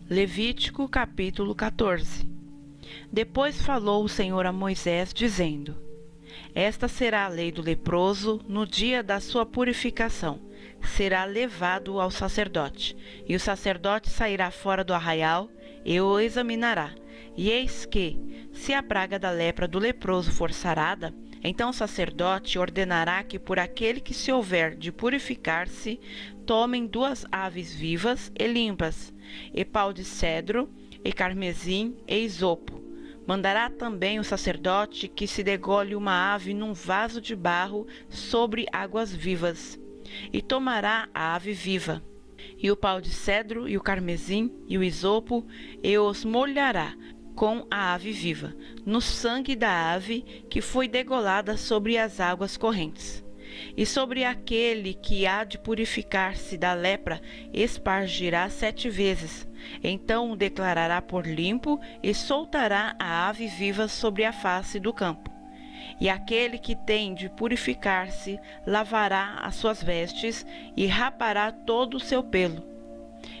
Levítico capítulo 14. Depois falou o Senhor a Moisés, dizendo: Esta será a lei do leproso no dia da sua purificação. Será levado ao sacerdote, e o sacerdote sairá fora do arraial e o examinará. E eis que, se a praga da lepra do leproso for sarada, então o sacerdote ordenará que por aquele que se houver de purificar-se, tomem 2 aves vivas e limpas, e pau de cedro, e carmesim, e isopo. Mandará também o sacerdote que se degole uma ave num vaso de barro sobre águas vivas, e tomará a ave viva, e o pau de cedro, e o carmesim, e o isopo, e os molhará com a ave viva, no sangue da ave que foi degolada sobre as águas correntes. E sobre aquele que há de purificar-se da lepra, espargirá 7 vezes. Então o declarará por limpo e soltará a ave viva sobre a face do campo. E aquele que tem de purificar-se lavará as suas vestes e rapará todo o seu pelo,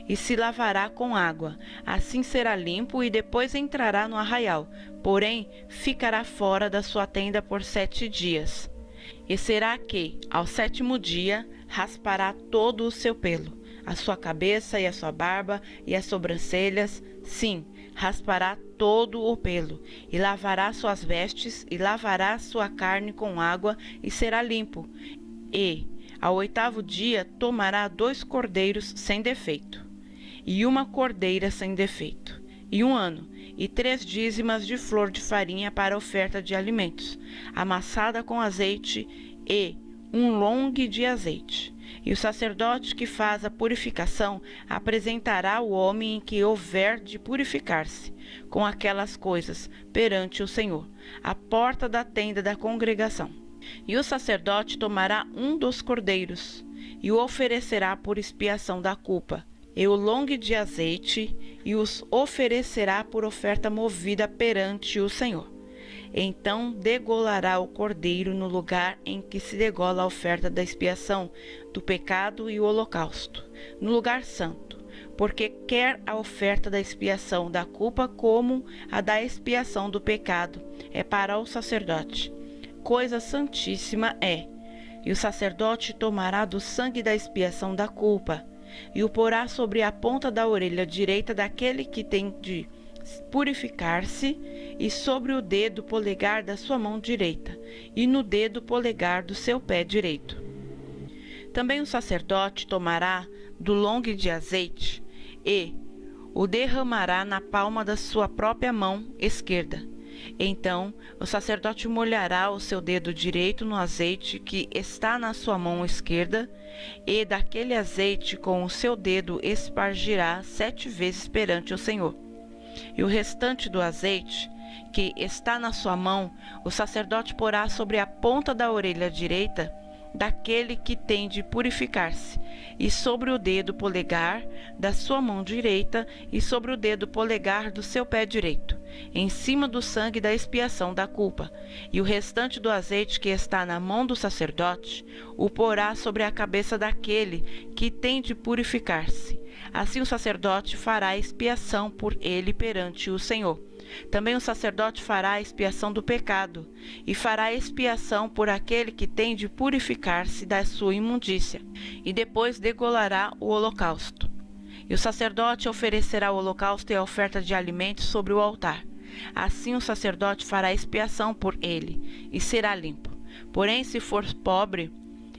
e se lavará com água. Assim será limpo e depois entrará no arraial, porém ficará fora da sua tenda por 7 dias. E será que, ao 7º dia, raspará todo o seu pelo, a sua cabeça e a sua barba e as sobrancelhas, sim, raspará todo o pelo, e lavará suas vestes, e lavará sua carne com água, e será limpo. E, ao 8º dia, tomará 2 cordeiros sem defeito, e 1 cordeira sem defeito, e 1 ano, e 3 dízimas de flor de farinha para oferta de alimentos, amassada com azeite, e 1 longue de azeite. E o sacerdote que faz a purificação apresentará o homem em que houver de purificar-se com aquelas coisas perante o Senhor, à porta da tenda da congregação. E o sacerdote tomará 1 dos cordeiros, e o oferecerá por expiação da culpa, e o longue de azeite, e os oferecerá por oferta movida perante o Senhor. Então degolará o cordeiro no lugar em que se degola a oferta da expiação do pecado e o holocausto, no lugar santo, porque quer a oferta da expiação da culpa como a da expiação do pecado é para o sacerdote. Coisa santíssima é. E o sacerdote tomará do sangue da expiação da culpa, e o porá sobre a ponta da orelha direita daquele que tem de purificar-se, e sobre o dedo polegar da sua mão direita, e no dedo polegar do seu pé direito. Também o sacerdote tomará do longue de azeite, e o derramará na palma da sua própria mão esquerda. Então o sacerdote molhará o seu dedo direito no azeite que está na sua mão esquerda, e daquele azeite com o seu dedo espargirá 7 vezes perante o Senhor. E o restante do azeite que está na sua mão, o sacerdote porá sobre a ponta da orelha direita daquele que tem de purificar-se, e sobre o dedo polegar da sua mão direita, e sobre o dedo polegar do seu pé direito, em cima do sangue da expiação da culpa. E o restante do azeite que está na mão do sacerdote o porá sobre a cabeça daquele que tem de purificar-se. Assim o sacerdote fará expiação por ele perante o Senhor. Também o sacerdote fará a expiação do pecado, e fará expiação por aquele que tem de purificar-se da sua imundícia, e depois degolará o holocausto. E o sacerdote oferecerá o holocausto e a oferta de alimentos sobre o altar. Assim o sacerdote fará expiação por ele, e será limpo. Porém, se for pobre,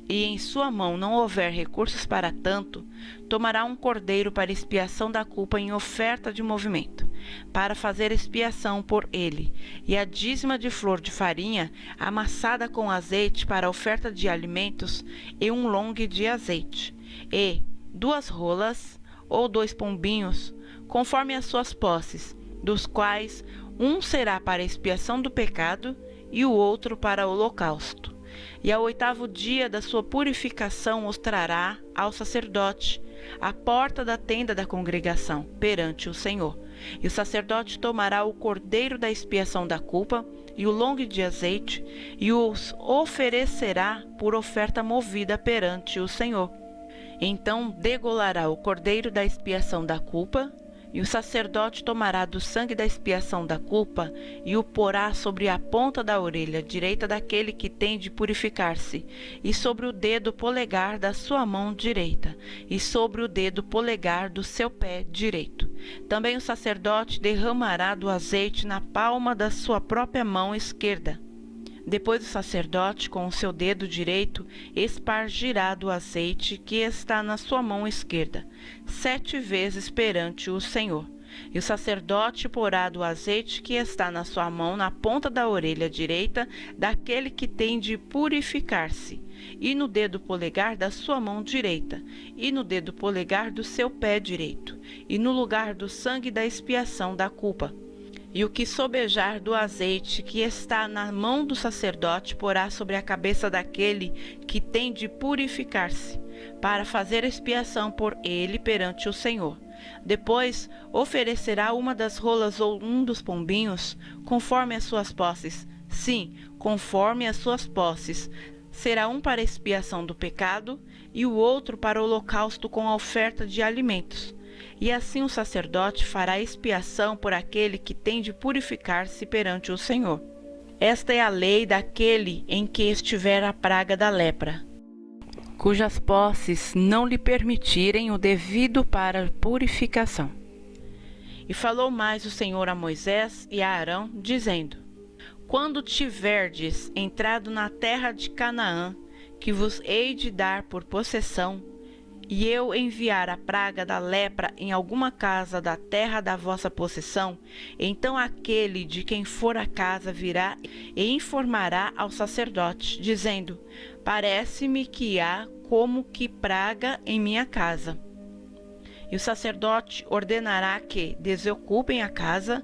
e em sua mão não houver recursos para tanto, tomará um cordeiro para expiação da culpa em oferta de movimento, para fazer expiação por ele, e a dízima de flor de farinha amassada com azeite para oferta de alimentos, e 1 longue de azeite, e 2 rolas ou 2 pombinhos, conforme as suas posses, dos quais um será para expiação do pecado e o outro para o holocausto. E ao 8º dia da sua purificação os trará ao sacerdote, à porta da tenda da congregação, perante o Senhor. E o sacerdote tomará o cordeiro da expiação da culpa e o longue de azeite, e os oferecerá por oferta movida perante o Senhor. Então degolará o cordeiro da expiação da culpa, E o sacerdote tomará do sangue da expiação da culpa e o porá sobre a ponta da orelha direita daquele que tem de purificar-se, e sobre o dedo polegar da sua mão direita, e sobre o dedo polegar do seu pé direito. Também o sacerdote derramará do azeite na palma da sua própria mão esquerda. Depois o sacerdote, com o seu dedo direito, espargirá do azeite que está na sua mão esquerda, 7 vezes perante o Senhor. E o sacerdote porá do azeite que está na sua mão na ponta da orelha direita daquele que tem de purificar-se, e no dedo polegar da sua mão direita, e no dedo polegar do seu pé direito, e no lugar do sangue da expiação da culpa. E o que sobejar do azeite que está na mão do sacerdote porá sobre a cabeça daquele que tem de purificar-se, para fazer expiação por ele perante o Senhor. Depois oferecerá uma das rolas ou um dos pombinhos, conforme as suas posses. Sim, conforme as suas posses. Será um para expiação do pecado e o outro para o holocausto com a oferta de alimentos. E assim o sacerdote fará expiação por aquele que tem de purificar-se perante o Senhor. Esta é a lei daquele em que estiver a praga da lepra, cujas posses não lhe permitirem o devido para purificação. E falou mais o Senhor a Moisés e a Arão, dizendo: Quando tiverdes entrado na terra de Canaã, que vos hei de dar por possessão, e eu enviar a praga da lepra em alguma casa da terra da vossa possessão, então aquele de quem for a casa virá e informará ao sacerdote, dizendo: Parece-me que há como que praga em minha casa. E o sacerdote ordenará que desocupem a casa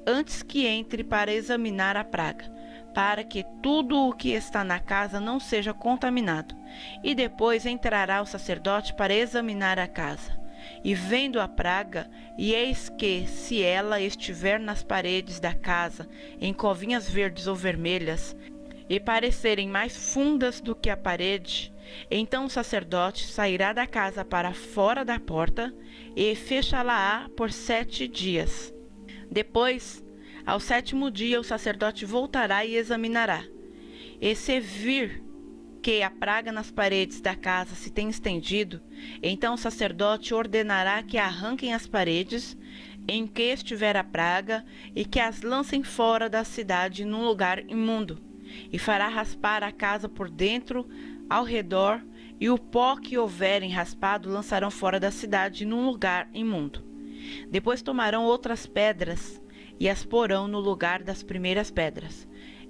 antes que entre para examinar a praga, para que tudo o que está na casa não seja contaminado. E depois entrará o sacerdote para examinar a casa. E vendo a praga, e eis que, se ela estiver nas paredes da casa, em covinhas verdes ou vermelhas, e parecerem mais fundas do que a parede, então o sacerdote sairá da casa para fora da porta, e fechá-la-á por 7 dias. Depois, ao 7º dia, o sacerdote voltará e examinará. E se vir que a praga nas paredes da casa se tem estendido, então o sacerdote ordenará que arranquem as paredes em que estiver a praga e que as lancem fora da cidade num lugar imundo, e fará raspar a casa por dentro, ao redor, e o pó que houverem raspado lançarão fora da cidade num lugar imundo. Depois tomarão outras pedras e as porão no lugar das primeiras pedras,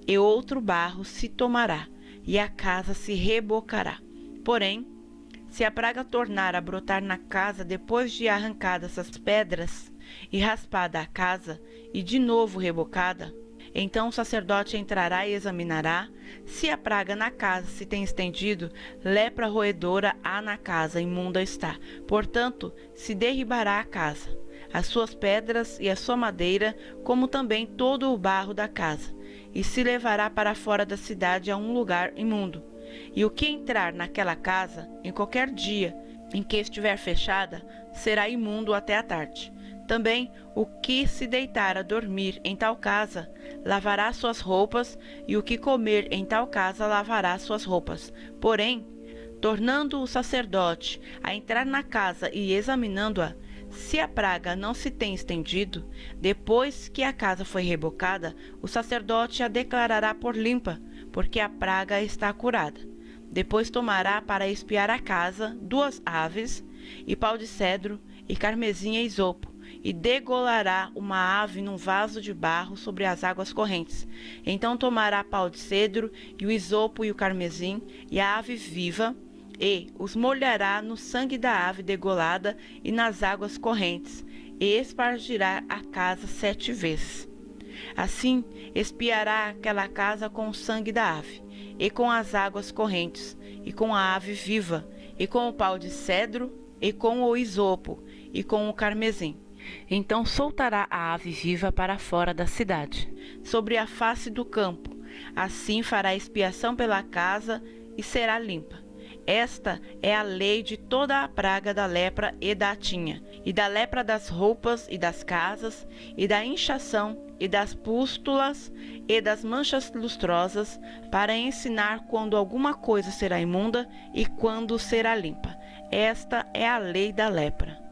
e outro barro se tomará, e a casa se rebocará. Porém, se a praga tornar a brotar na casa depois de arrancadas as pedras, e raspada a casa, e de novo rebocada, então o sacerdote entrará e examinará. Se a praga na casa se tem estendido, lepra roedora há na casa, imunda está. Portanto, se derribará a casa, as suas pedras e a sua madeira, como também todo o barro da casa, e se levará para fora da cidade a um lugar imundo. E o que entrar naquela casa, em qualquer dia em que estiver fechada, será imundo até a tarde. Também o que se deitar a dormir em tal casa, lavará suas roupas, e o que comer em tal casa, lavará suas roupas. Porém, tornando o sacerdote a entrar na casa e examinando-a, se a praga não se tem estendido, depois que a casa foi rebocada, o sacerdote a declarará por limpa, porque a praga está curada. Depois tomará para espiar a casa 2 aves, e pau de cedro, e carmesim e isopo, e degolará uma ave num vaso de barro sobre as águas correntes. Então tomará pau de cedro, e o isopo e o carmesim, e a ave viva, e os molhará no sangue da ave degolada e nas águas correntes, e espargirá a casa 7 vezes. Assim espiará aquela casa com o sangue da ave, e com as águas correntes, e com a ave viva, e com o pau de cedro, e com o isopo, e com o carmesim. Então soltará a ave viva para fora da cidade, sobre a face do campo. Assim fará expiação pela casa e será limpa. Esta é a lei de toda a praga da lepra e da tinha, e da lepra das roupas e das casas, e da inchação, e das pústulas, e das manchas lustrosas, para ensinar quando alguma coisa será imunda e quando será limpa. Esta é a lei da lepra.